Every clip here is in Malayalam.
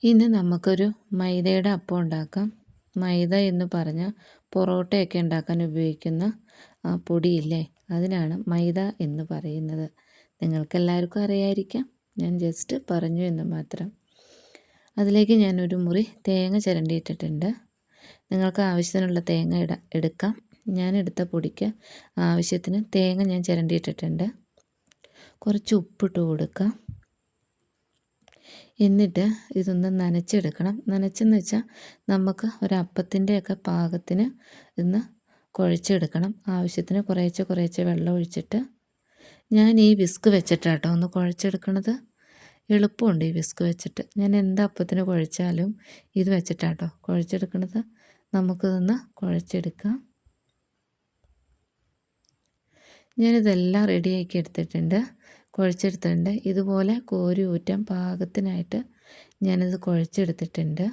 ഇന്ന് നമുക്കൊരു മൈദയുടെ അപ്പം ഉണ്ടാക്കാം. മൈദ എന്ന് പറഞ്ഞാൽ പൊറോട്ടയൊക്കെ ഉണ്ടാക്കാൻ ഉപയോഗിക്കുന്ന ആ പൊടിയില്ലേ, അതിനാണ് മൈദ എന്ന് പറയുന്നത്. നിങ്ങൾക്കെല്ലാവർക്കും അറിയായിരിക്കാം, ഞാൻ ജസ്റ്റ് പറഞ്ഞു എന്ന് മാത്രം. അതിലേക്ക് ഞാനൊരു മുറി തേങ്ങ ചിരണ്ടിയിട്ടിട്ടുണ്ട്. നിങ്ങൾക്ക് ആവശ്യത്തിനുള്ള തേങ്ങ എടുക്കാം. ഞാൻ എടുത്ത പൊടിക്ക് ആവശ്യത്തിന് തേങ്ങ ഞാൻ ചിരണ്ടിയിട്ടിട്ടുണ്ട്. കുറച്ച് ഉപ്പിട്ട് കൊടുക്കാം. എന്നിട്ട് ഇതൊന്ന് നനച്ചെടുക്കണം. നനച്ചെന്ന് വെച്ചാൽ നമുക്ക് ഒരപ്പത്തിൻ്റെയൊക്കെ പാകത്തിന് ഇന്ന് കുഴച്ചെടുക്കണം. ആവശ്യത്തിന് കുറേശ്ശെ വെള്ളം ഒഴിച്ചിട്ട് ഞാൻ ഈ വിസ്ക് വെച്ചിട്ടാട്ടോ ഒന്ന് കുഴച്ചെടുക്കണത്. എളുപ്പമുണ്ട് ഈ വിസ്ക് വെച്ചിട്ട്. ഞാൻ എന്ത് അപ്പത്തിന് കുഴച്ചാലും ഇത് വെച്ചിട്ടാട്ടോ കുഴച്ചെടുക്കണത്. നമുക്കിതൊന്ന് കുഴച്ചെടുക്കാം. ഞാനിതെല്ലാം റെഡിയാക്കി എടുത്തിട്ടുണ്ട്, കുഴച്ചെടുത്തിട്ടുണ്ട്. ഇതുപോലെ കോരി ഊറ്റാൻ പാകത്തിനായിട്ട് ഞാനിത് കുഴച്ചെടുത്തിട്ടുണ്ട്.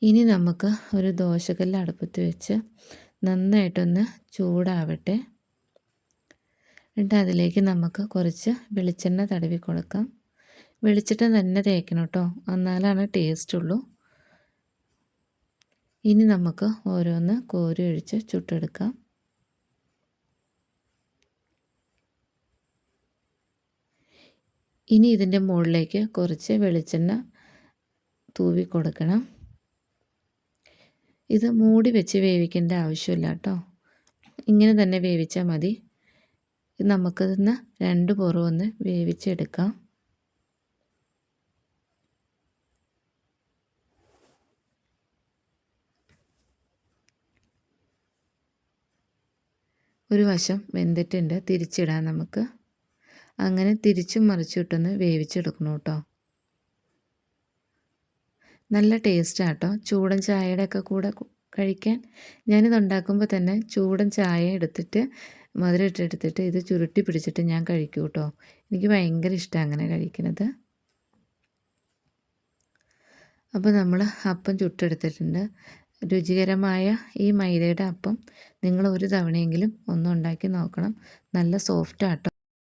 ഇനി നമുക്ക് ഒരു ദോശക്കല്ല് അടുപ്പത്ത് വെച്ച് നന്നായിട്ടൊന്ന് ചൂടാവട്ടെ. എന്നിട്ട് അതിലേക്ക് നമുക്ക് കുറച്ച് വെളിച്ചെണ്ണ തടവി കൊടുക്കാം. വെളിച്ചെണ്ണ തന്നെ തേക്കണം കേട്ടോ, എന്നാലാണ് ടേസ്റ്റുള്ളൂ. ഇനി നമുക്ക് ഓരോന്ന് കോരി ഒഴിച്ച് ചുട്ടെടുക്കാം. ഇനി ഇതിൻ്റെ മുകളിലേക്ക് കുറച്ച് വെളിച്ചെണ്ണ തൂവി കൊടുക്കണം. ഇത് മൂടി വെച്ച് വേവിക്കേണ്ട ആവശ്യമില്ല കേട്ടോ, ഇങ്ങനെ തന്നെ വേവിച്ചാൽ മതി. നമുക്കിതൊന്ന് രണ്ട് പുറവും ഒന്ന് വേവിച്ചെടുക്കാം. ഒരു വശം വെന്തിട്ടുണ്ട്, തിരിച്ചിടാം നമുക്ക്. അങ്ങനെ തിരിച്ചും മറിച്ചിട്ടൊന്ന് വേവിച്ചെടുക്കണം കേട്ടോ. നല്ല ടേസ്റ്റാണ് കേട്ടോ ചൂടൻ ചായയുടെ ഒക്കെ കൂടെ കഴിക്കാൻ. ഞാനിത് ഉണ്ടാക്കുമ്പോൾ തന്നെ ചൂടൻ ചായ എടുത്തിട്ട് മധുരം ഇട്ടെടുത്തിട്ട് ഇത് ചുരുട്ടി പിടിച്ചിട്ട് ഞാൻ കഴിക്കും കേട്ടോ. എനിക്ക് ഭയങ്കര ഇഷ്ടമാണ് അങ്ങനെ കഴിക്കുന്നത്. അപ്പോൾ നമ്മൾ അപ്പം ചുട്ടെടുത്തിട്ടുണ്ട്. രുചികരമായ ഈ മൈദയുടെ അപ്പം നിങ്ങൾ ഒരു തവണയെങ്കിലും ഒന്ന് ഉണ്ടാക്കി നോക്കണം. നല്ല സോഫ്റ്റാട്ടോ.